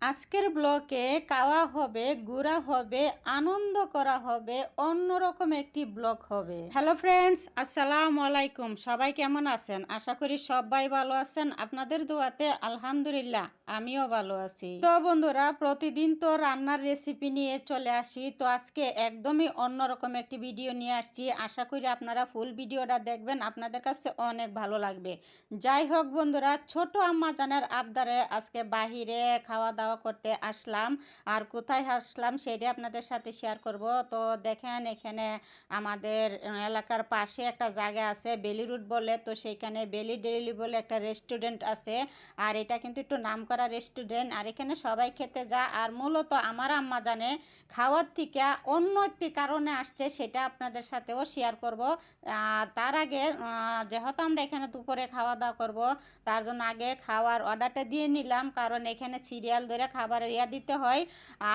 আজকের ব্লকে খাওয়া হবে, ঘোরা হবে, আনন্দ করা হবে, অন্যরকম একটি ব্লগ হবে। হ্যালো ফ্রেন্ডস, আসসালামু আলাইকুম। সবাই কেমন আছেন? আশা করি সবাই ভালো আছেন। আপনাদের দোয়াতে আলহামদুলিল্লাহ আমিও ভালো আছি। তো বন্ধুরা, প্রতিদিন তো রান্নার রেসিপি নিয়ে চলে আসি। তো আজকে একদমই অন্যরকম একটি ভিডিও নিয়ে আসছি। আশা করি আপনারা ফুল ভিডিওটা দেখবেন, আপনাদের কাছে অনেক ভালো লাগবে। যাই হোক বন্ধুরা, ছোট আম্মা জানের আবদারে আজকে বাহিরে খাওয়া দাওয়া করতে আসলাম। আর কোথায় আসলাম সেটা আপনাদের সাথে শেয়ার করব। তো দেখেন, এখানে আমাদের এলাকার পাশে একটা জায়গা আছে বেলি রুট বলে, তো সেইখানে বেলি ডেইলি বলে একটা রেস্টুরেন্ট আছে। আর এটা কিন্তু একটু নামকরা রেস্টুরেন্ট, আর এখানে সবাই খেতে যায়। আর মূলত আমার আম্মা জানে খাওয়ার থেকে অন্য একটি কারণে আসছে, সেটা আপনাদের সাথেও শেয়ার করব। আর তার আগে যেহেতু আমরা এখানে দুপুরে খাওয়া দাওয়া করব, তার জন্য আগে খাওয়ার অর্ডারটা দিয়ে নিলাম, কারণ এখানে সিরিয়াল ধরে খাবারের দিতে হয়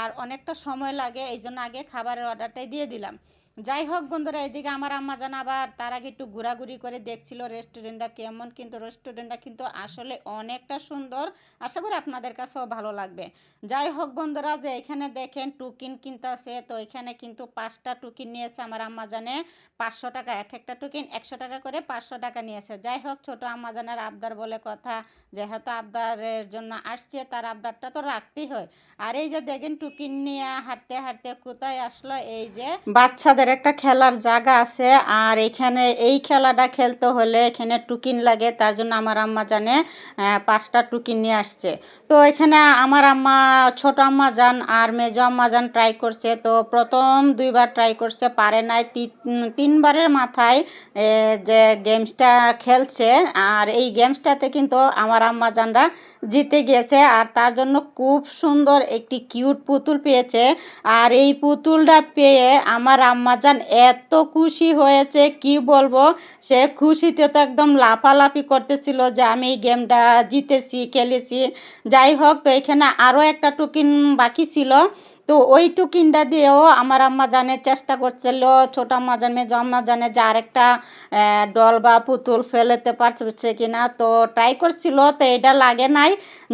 আর অনেকটা সময় লাগে, এই জন্য আগে খাবারের অর্ডারটাই দিয়ে দিলাম। যাই হোক বন্ধুরা, এদিকে আমার আম্মা জান আবার তার আগে একটু ঘোরাঘুরি করে দেখছিল রেস্টুরেন্টটা কেমন, কিন্তু রেস্টুরেন্টটা কিন্তু আসলে অনেকটা সুন্দর। আশা করি আপনাদের কাছেও ভালো লাগবে। যাই হোক বন্ধুরা, যে এখানে দেখেন টুকিন কিনতে আছে, তো এখানে কিন্তু 5টা টুকিন নিয়েছে আমার আম্মা জানে 500 টাকা, এক একটা টুকিন 100 টাকা করে 500 টাকা নিয়েছে। যাই হোক, ছোট আম্মা জানের আবদার বলে কথা, যেহেতু আবদারের জন্য আসছে তার আবদারটা তো রাখতেই হয়। আর এই যে দেখেন টুকিন নিয়ে হাঁটতে হাঁটতে কোথায় আসলো, এই যে বাচ্চাদের একটা খেলার জায়গা আছে। আর এখানে এই খেলাটা খেলতে হলে এখানে টুকিন লাগে, তার জন্য আমার আম্মা জানে 5টা টুকিন নিয়ে আসছে। তো এখানে আমার আম্মা, ছোট আম্মা জান আর মেজো আম্মা জান ট্রাই করছে। তো প্রথম 2বার ট্রাই করছে, পারে নাই। 3বারের মাথায় যে গেমসটা খেলছে, আর এই গেমসটাতে কিন্তু আমার আম্মা জানরা জিতে গিয়েছে। আর তার জন্য খুব সুন্দর একটি কিউট পুতুল পেয়েছে। আর এই পুতুলটা পেয়ে আমার আম্মাজান এত খুশি হয়েছে কি বলবো, সে খুশিতে তো একদম লাফালাফি করতেছিল যে আমি এই গেমটা জিতেছি, খেলেছি। যাই হোক, তো এখানে আরও একটা টোকেন বাকি ছিল, তো ওই টুকিনটা দিয়েও আমার আম্মা জানের চেষ্টা করছিল ছোট আম্মা জান মেজো আম্মা জানে যে আরেকটা ডল বা পুতুল ফেলেতে পারছে কিনা, তো ট্রাই করছিল, তো এটা লাগে নাই।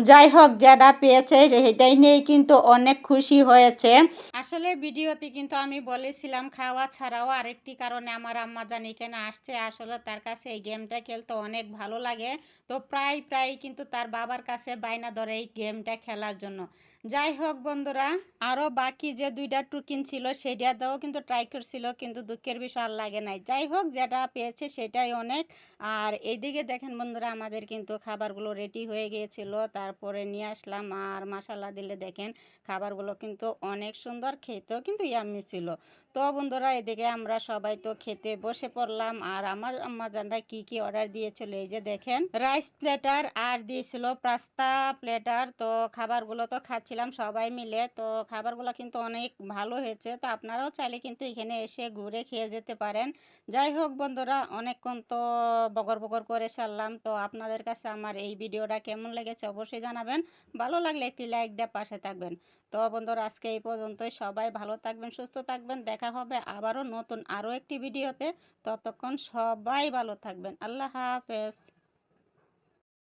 যাই হোক, যেটা পেয়েছে সেটাই নিয়েই কিন্তু অনেক খুশি হয়েছে। আসলে ভিডিওতে কিন্তু আমি বলেছিলাম খাওয়া ছাড়াও আরেকটি কারণে আমার আম্মা জান এখানে আসছে। আসলে তার কাছে এই গেমটা খেলতে অনেক ভালো লাগে, তো প্রায় কিন্তু তার বাবার কাছে বায়না ধরে এই গেমটা খেলার জন্য। যাই হোক বন্ধুরা, আরও বাকি যে 2টা টুকিন ছিল সেটাতেও কিন্তু ট্রাই করছিল, কিন্তু দুঃখের বিষয় আর লাগে নাই। যাই হোক, যেটা পেয়েছে সেটাই অনেক। আর এইদিকে দেখেন বন্ধুরা, আমাদের কিন্তু খাবারগুলো রেডি হয়ে গিয়েছিল, তারপরে নিয়ে আসলাম। আর মশলা দিলে দেখেন খাবারগুলো কিন্তু অনেক সুন্দর, খেতেও কিন্তু ইয়াম্মি ছিল। তো বন্ধুরা, এদিকে আমরা সবাই তো খেতে বসে পড়লাম। আর আমার আম্মাজানরা কি কি অর্ডার দিয়েছিল, এই যে দেখেন রাইস প্লেটার আর দিয়েছিল পাস্তা প্লেটার। তো খাবারগুলো তো খাচ্ছিলাম সবাই মিলে, তো খাবারগুলো কিন্তু অনেক ভালো হয়েছে। তো আপনারাও চাইলে কিন্তু এখানে এসে ঘুরে খেয়ে যেতে পারেন। যাই হোক বন্ধুরা, অনেকক্ষণ তো বগর বগর করে সারলাম। তো আপনাদের কাছে আমার এই ভিডিওটা কেমন লেগেছে অবশ্যই জানাবেন। ভালো লাগলে একটি লাইক দিয়ে পাশে থাকবেন। তো বন্ধুরা, আজকে এই পর্যন্তই। সবাই ভালো থাকবেন, সুস্থ থাকবেন। দেখা হবে আবারও নতুন আরও একটি ভিডিওতে। ততক্ষণ সবাই ভালো থাকবেন। আল্লাহ হাফেজ।